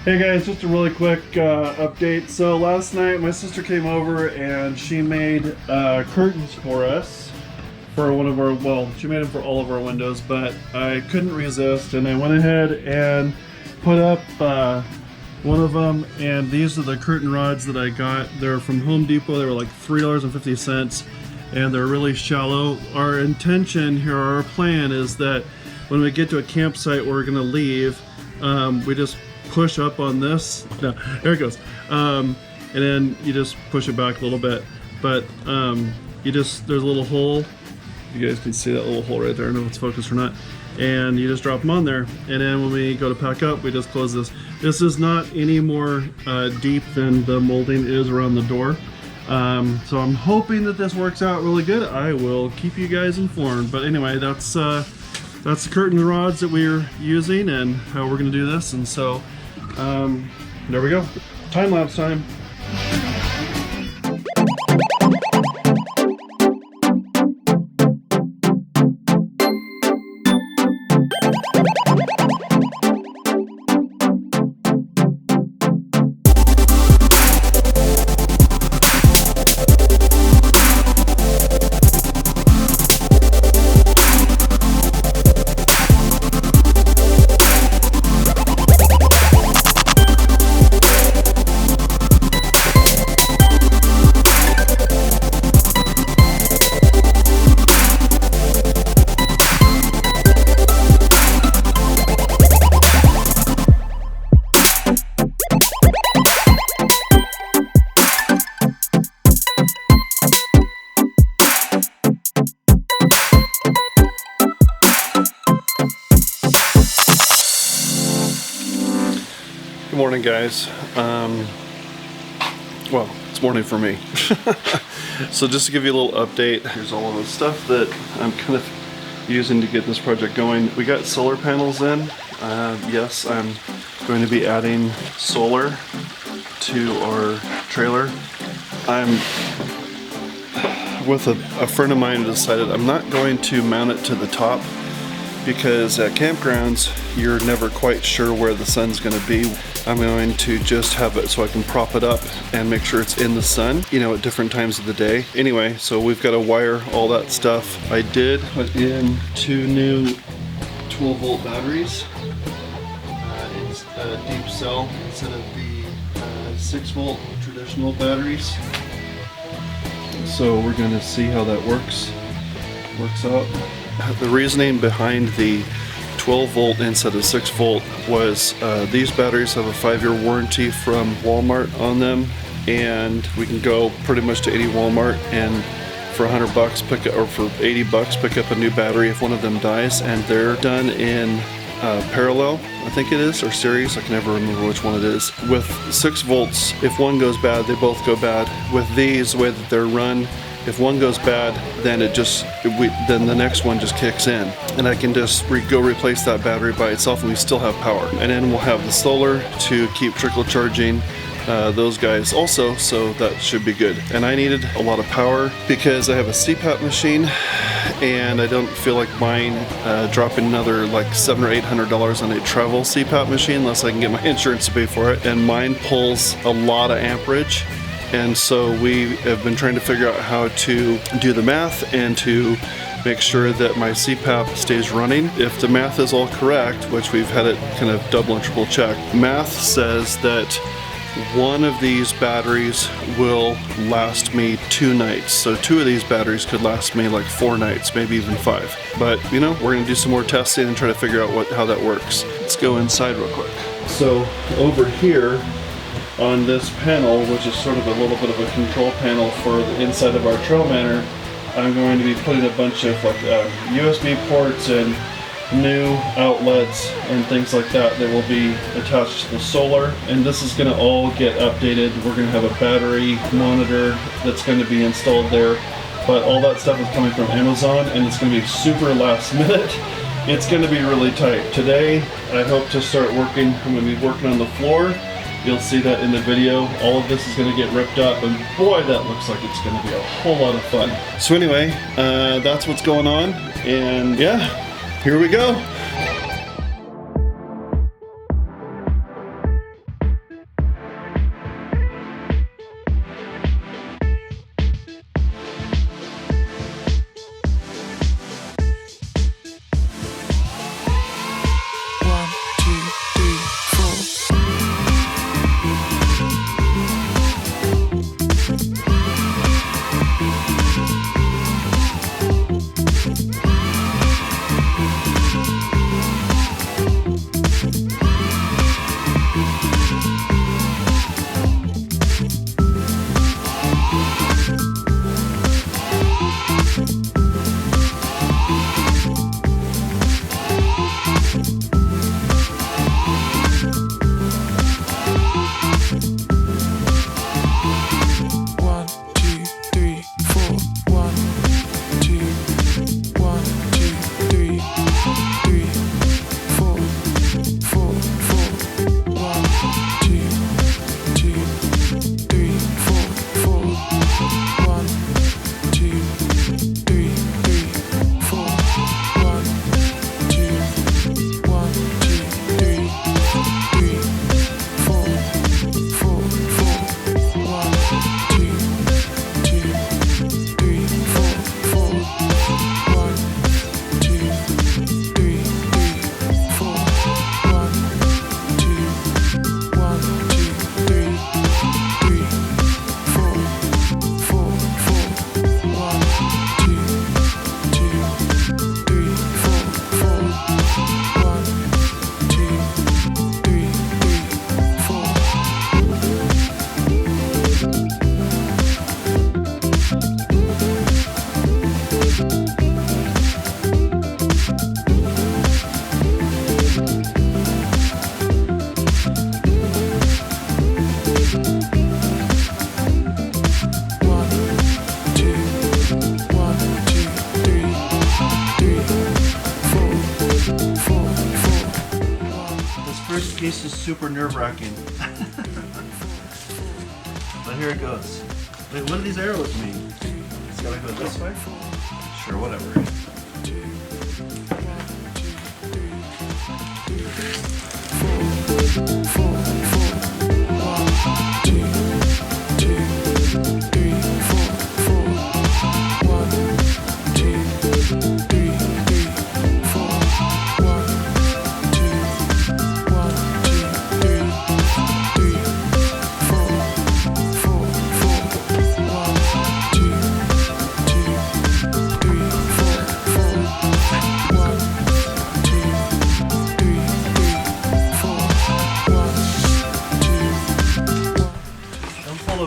Hey guys, just a really quick update. So last night my sister came over and she made curtains for us for one of our, well, she made them for all of our windows, but I couldn't resist and I went ahead and put up one of them, and these are the curtain rods that I got. They're from Home Depot. They were like $3.50 and they're really shallow. Our intention here, our plan is that when we get to a campsite where we're gonna leave, we just push up on this. No, there it goes. And then you just push it back a little bit. But there's a little hole. You guys can see that little hole right there. I don't know if it's focused or not. And you just drop them on there. And then when we go to pack up, we just close this. This is not any more deep than the molding is around the door. So I'm hoping that this works out really good. I will keep you guys informed. But anyway, that's the curtain rods that we're using and how we're gonna do this. And so there we go. Time-lapse time. Good morning, guys. Well, it's morning for me. So just to give you a little update, here's all of the stuff that I'm kind of using to get this project going. We got solar panels in. Yes, I'm going to be adding solar to our trailer. I'm with a friend of mine decided I'm not going to mount it to the top, because at campgrounds you're never quite sure where the sun's going to be. I'm going to just have it so I can prop it up and make sure it's in the sun, you know, at different times of the day. Anyway, so we've got to wire all that stuff. I did put in 2 new 12-volt batteries. It's a deep cell instead of the 6-volt traditional batteries. So we're going to see how that works out. The reasoning behind the 12-volt instead of 6-volt was these batteries have a 5-year warranty from Walmart on them, and we can go pretty much to any Walmart and for $100 pick up, or for $80 pick up a new battery if one of them dies, and they're done in parallel, I think it is, or series. I can never remember which one it is. With 6 volts, if one goes bad, they both go bad. With these, the way that they're run, if one goes bad, then then the next one just kicks in, and I can just go replace that battery by itself, and we still have power. And then we'll have the solar to keep trickle charging those guys also, so that should be good. And I needed a lot of power because I have a CPAP machine, and I don't feel like buying dropping another like $700 or $800 on a travel CPAP machine unless I can get my insurance to pay for it. And mine pulls a lot of amperage. And so we have been trying to figure out how to do the math and to make sure that my CPAP stays running. If the math is all correct, which we've had it kind of double and triple check, math says that one of these batteries will last me 2 nights. So 2 of these batteries could last me like 4 nights, maybe even 5. But you know, we're gonna do some more testing and try to figure out how that works. Let's go inside real quick. So over here, on this panel, which is sort of a little bit of a control panel for the inside of our trail manor, I'm going to be putting a bunch of like USB ports and new outlets and things like that that will be attached to the solar, and this is going to all get updated. We're going to have a battery monitor that's going to be installed there, but all that stuff is coming from Amazon, and it's going to be super last minute. It's going to be really tight. Today I hope to start working. I'm going to be working on the floor. You'll see that in the video. All of this is going to get ripped up, and boy, that looks like it's going to be a whole lot of fun. So anyway, that's what's going on, and yeah, here we go. This is super nerve-wracking. But here it goes. Wait, what do these arrows mean? It's gotta go this way? Sure, whatever.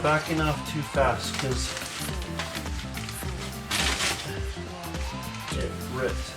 Backing off too fast because it ripped.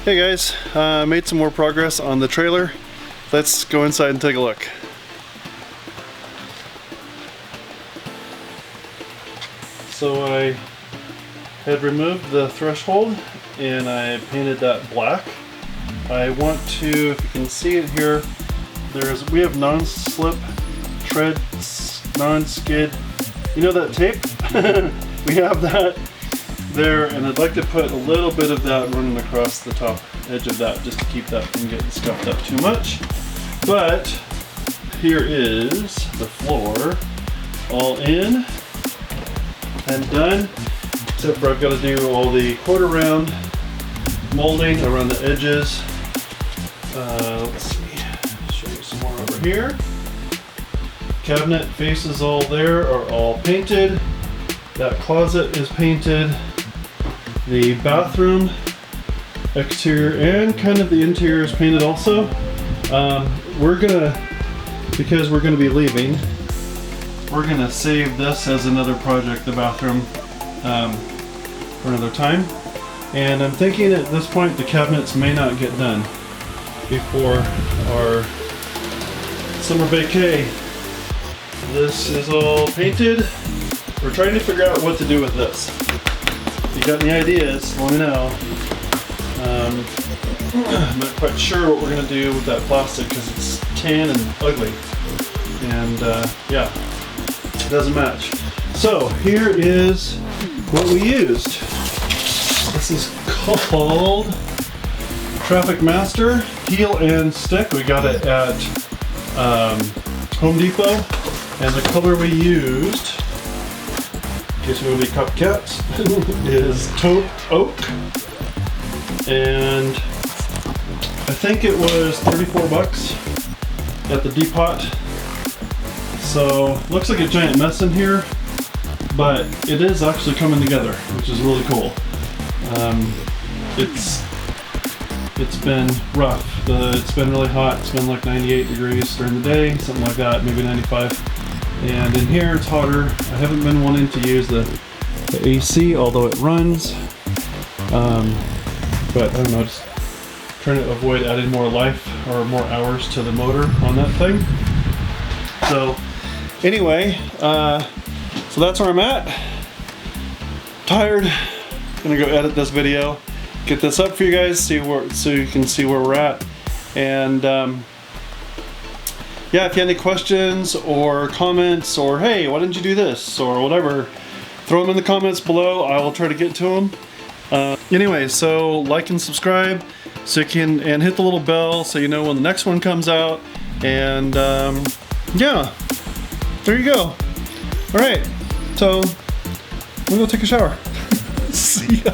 Hey guys, made some more progress on the trailer. Let's go inside and take a look. So I had removed the threshold and I painted that black. I want to, if you can see it here, we have non-slip, tread, non-skid. You know that tape? We have that there, and I'd like to put a little bit of that running across the top edge of that just to keep that from getting scuffed up too much. But here is the floor all in. and done, except for I've got to do all the quarter round molding around the edges. Let's see, show you some more over here. Cabinet faces all there are all painted. That closet is painted. The bathroom exterior and kind of the interior is painted also. Because we're gonna be leaving, we're gonna save this as another project, the bathroom, for another time. And I'm thinking at this point the cabinets may not get done before our summer vacay. This is all painted. We're trying to figure out what to do with this. If you got any ideas, let me know. I'm not quite sure what we're going to do with that plastic because it's tan and ugly. And yeah, it doesn't match. So here is what we used. This is called Traffic Master Peel and Stick. We got it at Home Depot. And the color we used, in case we will be copycats, is taupe oak. And I think it was 34 bucks at the Depot. So looks like a giant mess in here, but it is actually coming together, which is really cool. It's been rough. It's been really hot. It's been like 98 degrees during the day, something like that, maybe 95. And in here it's hotter. I haven't been wanting to use the AC, although it runs. But I don't know, just trying to avoid adding more life or more hours to the motor on that thing. So anyway, so that's where I'm at. Tired. Gonna go edit this video, get this up for you guys, so you can see where we're at. And yeah, if you have any questions or comments, or hey, why didn't you do this, or whatever, throw them in the comments below. I will try to get to them. Anyway, so like and subscribe so you can, and hit the little bell so you know when the next one comes out. And yeah, there you go. All right, so I'm gonna go take a shower. See ya.